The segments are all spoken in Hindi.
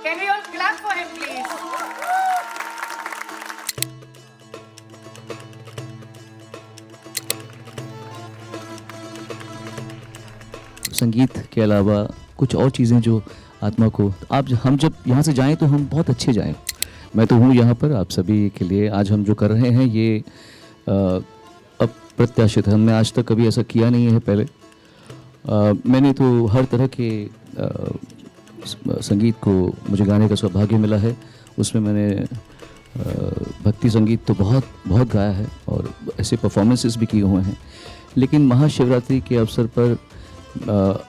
Can we all clap for him, please? संगीत के अलावा कुछ और चीज़ें जो आत्मा को हम जब यहाँ से जाएं तो हम बहुत अच्छे जाएं। मैं तो हूँ यहाँ पर आप सभी के लिए। आज हम जो कर रहे हैं ये अप्रत्याशित है। हमने आज तक कभी ऐसा किया नहीं है पहले। मैंने तो हर तरह के संगीत को मुझे गाने का सौभाग्य मिला है। उसमें मैंने भक्ति संगीत तो बहुत गाया है और ऐसे परफॉर्मेंसेस भी किए हुए हैं। लेकिन महाशिवरात्रि के अवसर पर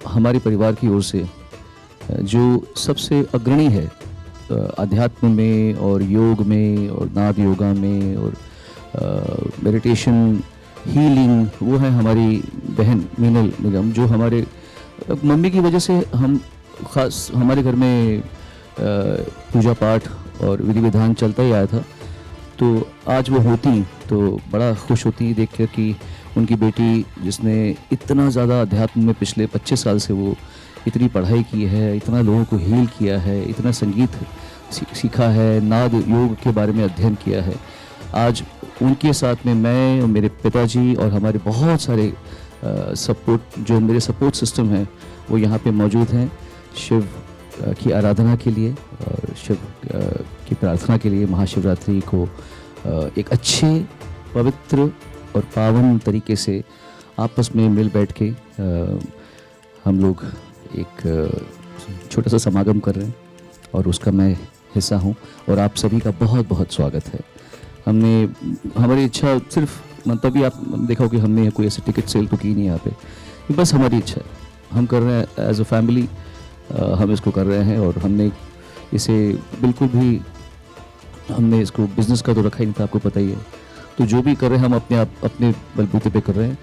हमारे परिवार की ओर से जो सबसे अग्रणी है अध्यात्म में और योग में और नाद योगा में और मेडिटेशन हीलिंग, वो है हमारी बहन मीनल निगम, जो हमारे मम्मी की वजह से हम खास हमारे घर में पूजा पाठ और विधि विधान चलता ही आया था। तो आज वो होती तो बड़ा खुश होती देख कर कि उनकी बेटी जिसने इतना ज़्यादा अध्यात्म में पिछले 25 साल से वो इतनी पढ़ाई की है, इतना लोगों को हील किया है, इतना संगीत सीखा है, नाद योग के बारे में अध्ययन किया है, आज उनके साथ में मैं और मेरे पिताजी और हमारे बहुत सारे सपोर्ट जो मेरे सपोर्ट सिस्टम हैं वो यहाँ पे मौजूद हैं शिव की आराधना के लिए और शिव की प्रार्थना के लिए। महाशिवरात्रि को एक अच्छे पवित्र और पावन तरीके से आपस में मिल बैठ के हम लोग एक छोटा सा समागम कर रहे हैं और उसका मैं हिस्सा हूँ और आप सभी का बहुत बहुत स्वागत है। हमारी इच्छा सिर्फ मतलब भी आप देखा हो कि हमने कोई ऐसे टिकट सेल तो की नहीं यहाँ पे, बस हमारी इच्छा है, हम कर रहे हैं एज अ फैमिली, हम इसको कर रहे हैं और हमने इसे बिल्कुल भी हमने इसको बिज़नेस का तो रखा ही नहीं था, आपको पता ही है। तो जो भी कर रहे हैं हम अपने बलबूते पे कर रहे हैं,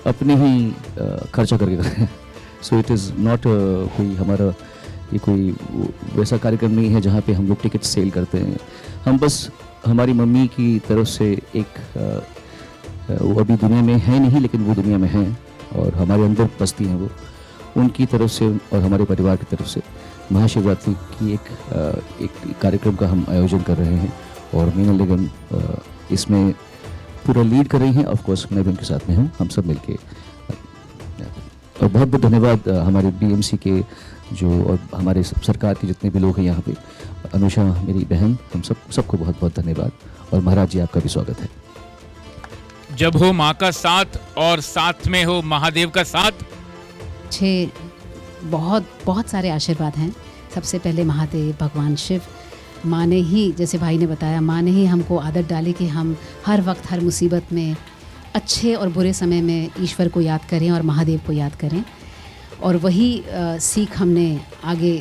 अपने ही खर्चा करके कर रहे हैं। सो इट इज़ नॉट कोई हमारा ये कोई वैसा कार्यक्रम नहीं है जहाँ पे हम लोग टिकट सेल करते हैं। हम बस हमारी मम्मी की तरफ से एक वो अभी दुनिया में है नहीं लेकिन वो दुनिया में हैं और हमारे अंदर बसती हैं वो, उनकी तरफ से और हमारे परिवार की तरफ से महाशिवरात्रि की एक कार्यक्रम का हम आयोजन कर रहे हैं और मीनल निगम इसमें पूरा लीड कर रही हैं। ऑफ कोर्स मैं भी उनके साथ में हूँ, हम सब मिलके। और बहुत बहुत धन्यवाद हमारे बीएमसी के जो और हमारे सरकार के जितने भी लोग हैं यहाँ पे, अनुषा मेरी बहन, हम सबको बहुत बहुत धन्यवाद और महाराज जी आपका भी स्वागत है। जब हो माँ का साथ और साथ में हो महादेव का साथ। मुझे बहुत बहुत सारे आशीर्वाद हैं। सबसे पहले महादेव भगवान शिव, माँ ने ही, जैसे भाई ने बताया, माँ ने ही हमको आदत डाली कि हम हर वक्त हर मुसीबत में, अच्छे और बुरे समय में ईश्वर को याद करें और महादेव को याद करें। और वही सीख हमने आगे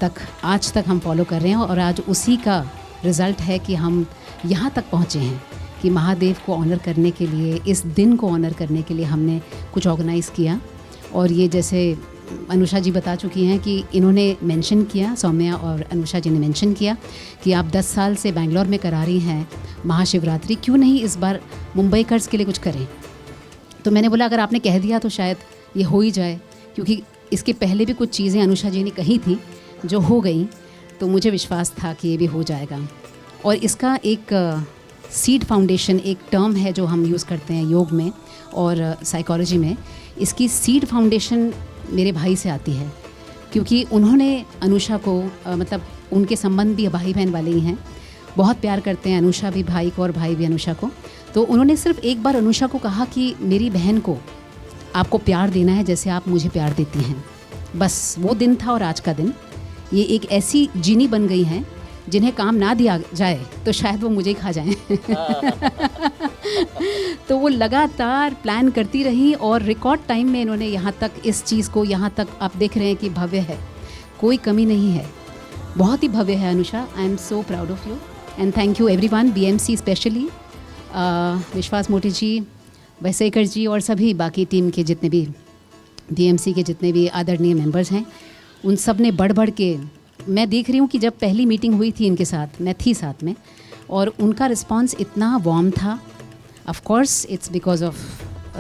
तक आज तक हम फॉलो कर रहे हैं और आज उसी का रिज़ल्ट है कि हम यहाँ तक पहुँचे हैं कि महादेव को ऑनर करने के लिए, इस दिन को ऑनर करने के लिए हमने कुछ ऑर्गेनाइज़ किया। और ये जैसे अनुषा जी बता चुकी हैं कि इन्होंने मेंशन किया, सौम्या और अनुषा जी ने मेंशन किया कि आप 10 साल से बेंगलोर में करा रही हैं महाशिवरात्रि, क्यों नहीं इस बार मुंबई कर्ज के लिए कुछ करें। तो मैंने बोला अगर आपने कह दिया तो शायद ये हो ही जाए, क्योंकि इसके पहले भी कुछ चीज़ें अनुषा जी ने कही थी जो हो गई, तो मुझे विश्वास था कि ये भी हो जाएगा। और इसका एक सीड फाउंडेशन एक टर्म है जो हम यूज़ करते हैं योग में और साइकोलॉजी में। इसकी सीड फाउंडेशन मेरे भाई से आती है, क्योंकि उन्होंने अनुषा को मतलब उनके संबंध भी भाई बहन वाले ही हैं, बहुत प्यार करते हैं अनुषा भी भाई को और भाई भी अनुषा को। तो उन्होंने सिर्फ एक बार अनुषा को कहा कि मेरी बहन को आपको प्यार देना है जैसे आप मुझे प्यार देती हैं। बस वो दिन था और आज का दिन ये एक ऐसी जीनी बन गई हैं जिन्हें काम ना दिया जाए तो शायद वो मुझे ही खा जाएं। तो वो लगातार प्लान करती रही और रिकॉर्ड टाइम में इन्होंने यहाँ तक इस चीज़ को, यहाँ तक आप देख रहे हैं कि भव्य है, कोई कमी नहीं है, बहुत ही भव्य है Anusha. I am so proud of you and thank you everyone, BMC specially, विश्वास मोटी जी, वैसेकर जी और सभी बाकी टीम के जितने भी बीएमसी के जितने भी आदरणीय मेंबर्स हैं, उन सब ने बढ़ बढ़ के, मैं देख रही हूँ कि जब पहली मीटिंग हुई थी इनके साथ, मैं थी साथ में, और उनका रिस्पांस इतना वार्म था। Of course it's because of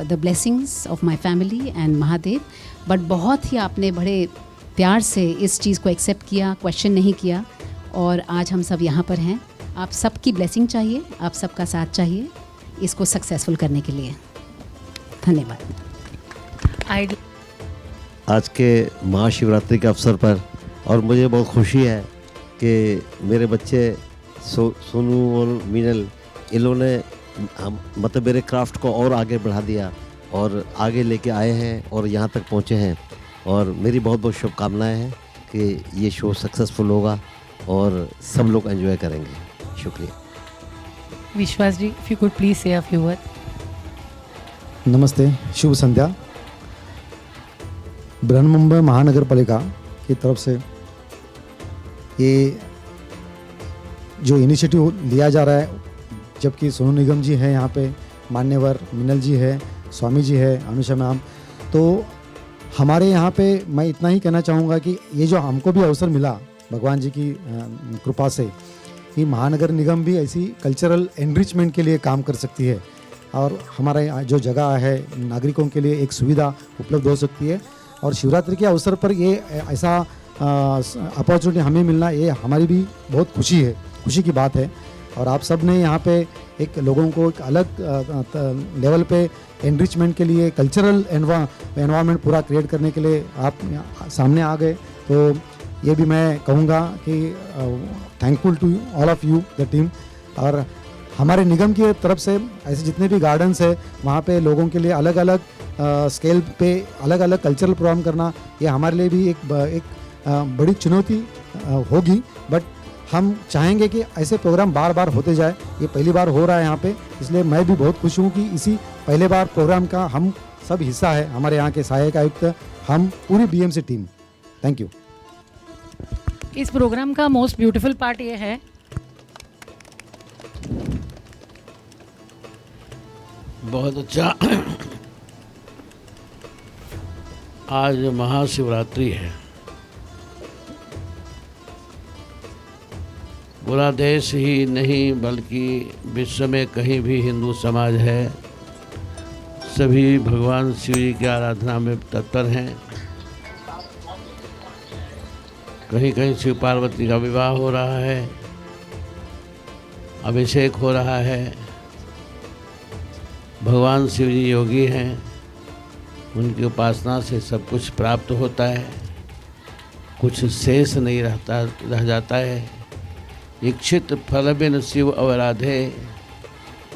the blessings of my family and Mahadev, but बहुत ही आपने बड़े प्यार से इस चीज़ को एक्सेप्ट किया, क्वेश्चन नहीं किया और आज हम सब यहाँ पर हैं। आप सबकी ब्लेसिंग चाहिए, आप सबका साथ चाहिए इसको सक्सेसफुल करने के लिए। धन्यवाद। आज के महाशिवरात्रि के अवसर पर और मुझे बहुत खुशी है कि मेरे बच्चे सोनू और मीनल, इन्होंने मतलब मेरे क्राफ्ट को और आगे बढ़ा दिया और आगे लेके आए हैं और यहाँ तक पहुँचे हैं। और मेरी बहुत बहुत शुभकामनाएं हैं कि ये शो सक्सेसफुल होगा और सब लोग एंजॉय करेंगे। शुक्रिया। विश्वास जी, if you could please say a few words. नमस्ते, शुभ संध्या। बृहन्मुंबई महानगर पालिका की तरफ से ये जो इनिशिएटिव लिया जा रहा है, जबकि सोनू निगम जी हैं यहाँ पे, मान्यवर मिनल जी है, स्वामी जी है, अनुषा मैम, तो हमारे यहाँ पे मैं इतना ही कहना चाहूँगा कि ये जो हमको भी अवसर मिला भगवान जी की कृपा से कि महानगर निगम भी ऐसी कल्चरल एनरिचमेंट के लिए काम कर सकती है और हमारा जो जगह है नागरिकों के लिए एक सुविधा उपलब्ध हो सकती है। और शिवरात्रि के अवसर पर ये ऐसा अपॉर्चुनिटी हमें मिलना, ये हमारी भी बहुत खुशी की बात है। और आप सब ने यहाँ पे एक लोगों को एक अलग लेवल पे एनरिचमेंट के लिए, कल्चरल एनवायरनमेंट पूरा क्रिएट करने के लिए आप सामने आ गए, तो ये भी मैं कहूँगा कि thankful to all of you the team. और हमारे निगम की तरफ से ऐसे जितने भी गार्डन्स है वहाँ पे लोगों के लिए अलग अलग स्केल पे अलग अलग कल्चरल प्रोग्राम करना, ये हमारे लिए भी एक बड़ी चुनौती होगी। बट हम चाहेंगे कि ऐसे प्रोग्राम बार बार होते जाए। ये पहली बार हो रहा है यहाँ पे, इसलिए मैं भी बहुत खुश हूँ कि इसी पहले बार प्रोग्राम का हम सब हिस्सा है। हमारे यहाँ के सहायक आयुक्त, हम पूरी बीएमसी टीम। Thank you. इस प्रोग्राम का मोस्ट ब्यूटीफुल पार्ट ये है बहुत अच्छा। आज महाशिवरात्रि है। पूरा देश ही नहीं बल्कि विश्व में कहीं भी हिंदू समाज है, सभी भगवान शिव जी की आराधना में तत्पर हैं। कहीं कहीं शिव पार्वती का विवाह हो रहा है, अभिषेक हो रहा है। भगवान शिव जी योगी हैं, उनकी उपासना से सब कुछ प्राप्त होता है, कुछ शेष नहीं रह जाता है। इच्छित फल बिन शिव अवराधे,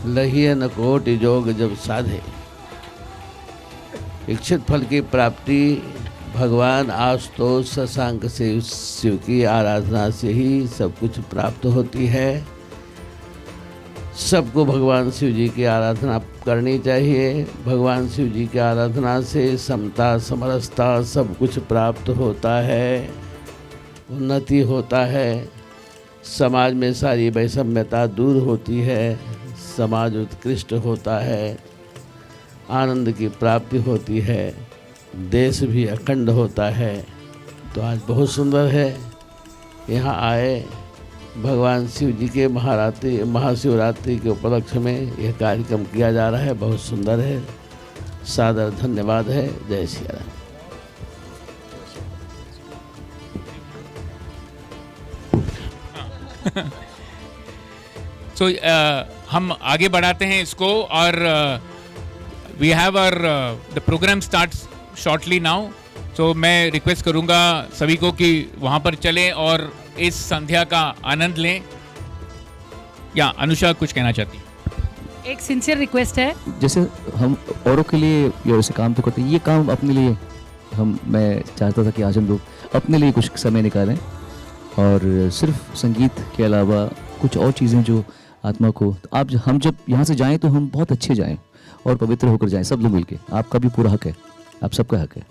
लहिए न कोटि जोग जब साधे। इच्छित फल की प्राप्ति भगवान आशुतोष शशांक से शिव की आराधना से ही सब कुछ प्राप्त होती है। सबको भगवान शिव जी की आराधना करनी चाहिए। भगवान शिव जी की आराधना से समता समरसता सब कुछ प्राप्त होता है, उन्नति होता है, समाज में सारी वैषम्यता दूर होती है, समाज उत्कृष्ट होता है, आनंद की प्राप्ति होती है, देश भी अखंड होता है। तो आज बहुत सुंदर है, यहाँ आए भगवान शिव जी के महाशिवरात्रि के उपलक्ष्य में यह कार्यक्रम किया जा रहा है। बहुत सुंदर है, सादर धन्यवाद है। जय श्री राम। सो हम आगे बढ़ाते हैं इसको और we have hour the program starts shortly now. So मैं रिक्वेस्ट करूंगा सभी को कि वहां पर चलें और इस संध्या का आनंद लें। या अनुषा कुछ कहना चाहती है? एक सिंसियर रिक्वेस्ट है, जैसे हम औरों के लिए या वैसे काम तो करते हैं, ये काम अपने लिए मैं चाहता था कि आज हम लोग अपने लिए कुछ समय निकालें और सिर्फ संगीत के अलावा कुछ और चीज़ें जो आत्मा को, तो हम जब यहाँ से जाएं तो हम बहुत अच्छे जाएं और पवित्र होकर जाएं सब लोग मिलके। आपका भी पूरा हक है, आप सबका हक है।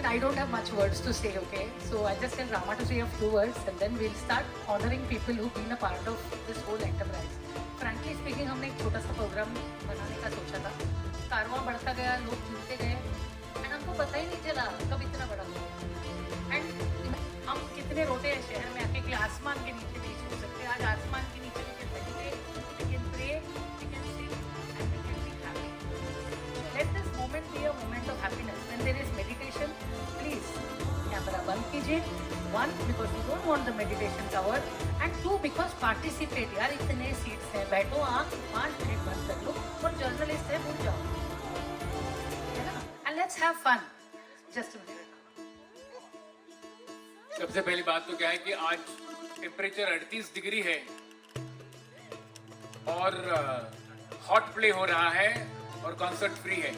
I don't have much words to say, okay? So I just tell Rama to say a few words and then we'll start honoring people who've been a part of this whole enterprise. Frankly speaking, हमने एक छोटा सा प्रोग्राम बनाने का सोचा था. कारवां बढ़ता गया, लोग जुड़ते गए, and हमको पता ही नहीं चला कब इतना बड़ा हुआ. And हम कितने रोते हैं शहर में आके कि आसमान के नीचे नहीं सो सकते. आज आसमान के नीचे we can meditate, we can pray, we can sing, and we can be happy. Let this moment be a moment of happiness. When there is meditation, please camera बंद कीजिए. One, because you don't want the meditation covered, and two, because participate. यार इतने seats हैं, बैठो आँख 5 मिनट बंद कर लो और journalist है भूल जाओ, है ना? And let's have fun. Just a minute. सबसे पहली बात तो क्या है कि आज टेम्परेचर 38 डिग्री है और हॉट प्ले हो रहा है और कॉन्सर्ट फ्री है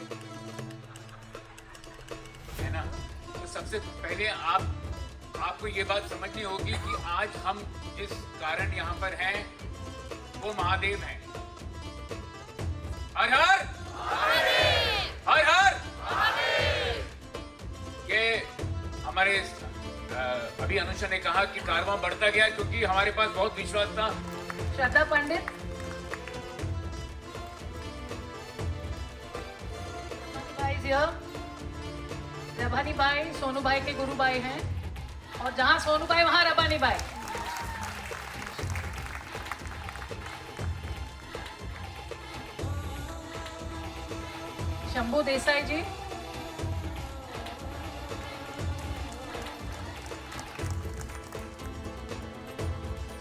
ना? तो सबसे पहले आपको ये बात समझनी होगी कि आज हम जिस कारण यहाँ पर हैं वो महादेव हैं. हर हर हर हर. ये हमारे अभी अनुषा ने कहा कि कारवां बढ़ता गया क्योंकि हमारे पास बहुत विश्वास था. श्रद्धा पंडित, रबानी भाई सोनू भाई के गुरु भाई हैं और जहां सोनू भाई वहां रबानी भाई. शंभू देसाई जी,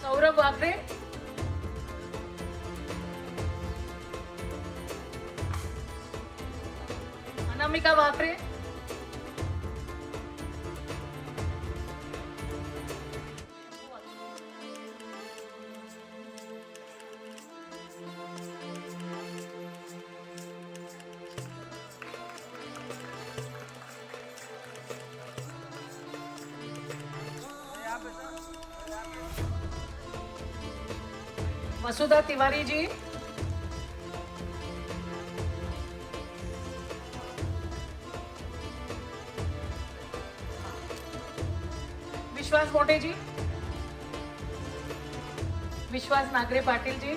सौरभ वाकरे, अनामिका वाकरे, वसुधा तिवारी जी, विश्वास मोटे ji, Vishwas Nagre Patil ji,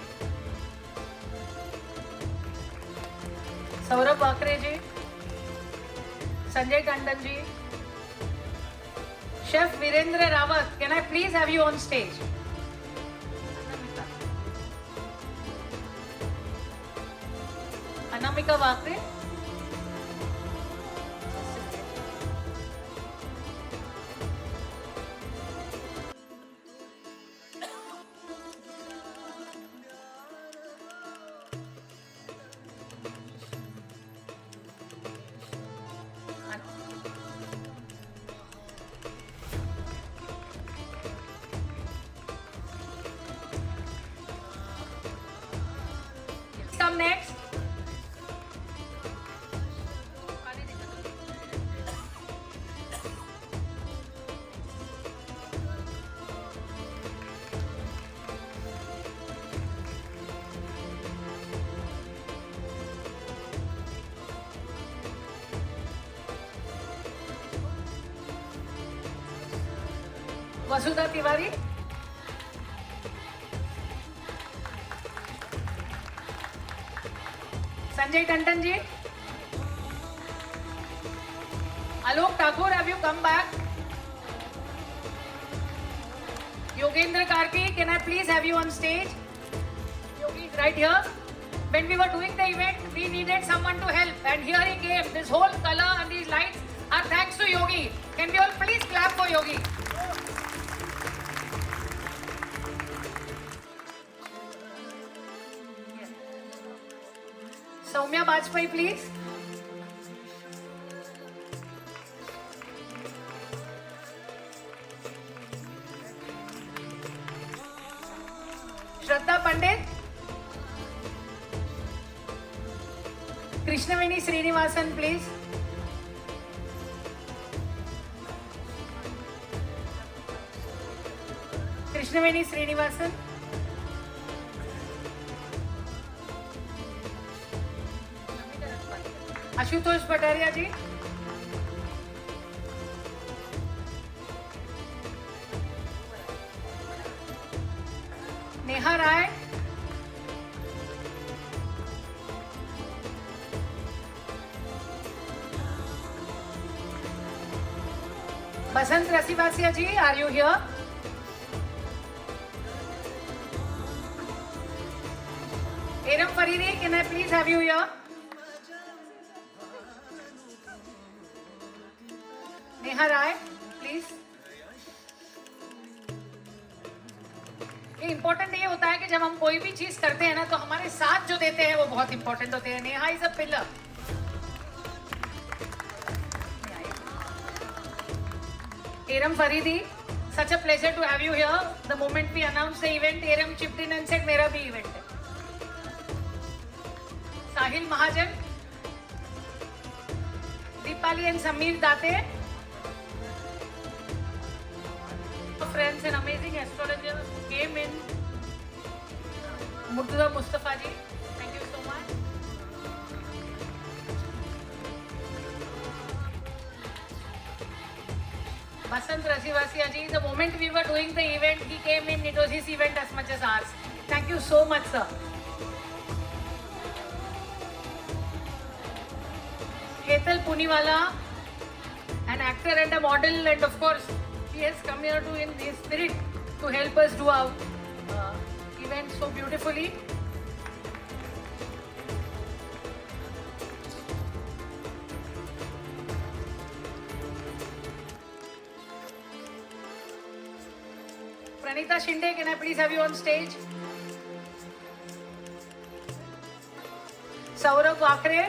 Saurabh Wakre ji, Sanjay Tandon ji, chef Virendra Rawat, can I please have you on stage? Anamika Wakre, come next. Vasudha Tiwari, Sanjay Tandon ji, Alok Thakur, have you come back? Yogendra Karki, can I please have you on stage? Yogi is right here. When we were doing the event, we needed someone to help, and here he came. This whole color and these lights are thanks to Yogi. Can we all please clap for Yogi? Soumya Bajpai, please. Shraddha Pandit. Krishnaveni Srinivasan, please. Krishnaveni Srinivasan. Ashutosh Pataria ji, Neha Rai. Basant Rasivasiya ji, are you here? Eram Faridi, can I please have you here? Neha Rai, please. ये इम्पोर्टेंट ये होता है कि जब हम कोई भी चीज करते हैं ना तो हमारे साथ जो देते हैं वो बहुत इंपॉर्टेंट होते हैं. Neha is a pillar. Eram Faridi, such a pleasure to have you here. The moment we announced the event, Eram chipped in and said, "मेरा भी event है." Sahil Mahajan, Deepali and Sameer Date, friends and amazing astrologers came in. Murtuza Mustafa ji, thank you so much. Basant Rasivasiya ji, the moment we were doing the event, he came in. It was his event as much as ours. Thank you so much, sir. Hetal Puniwala, an actor and a model, and of course, he has come here to, in his spirit, to help us do our event so beautifully. Pranita Shinde, can I please have you on stage? Saurabh Vakre.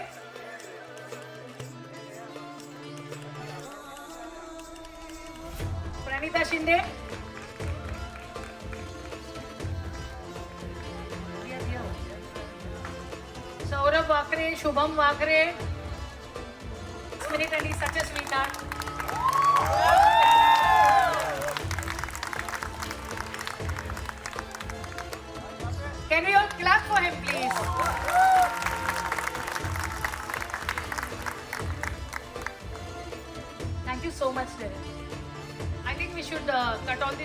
Pranita Shinde. Saurabh Vakre, Shubham Vakre. This minute and he's such a sweetheart. Can we all clap for him, please? Thank you so much, Darren. I think we should cut all these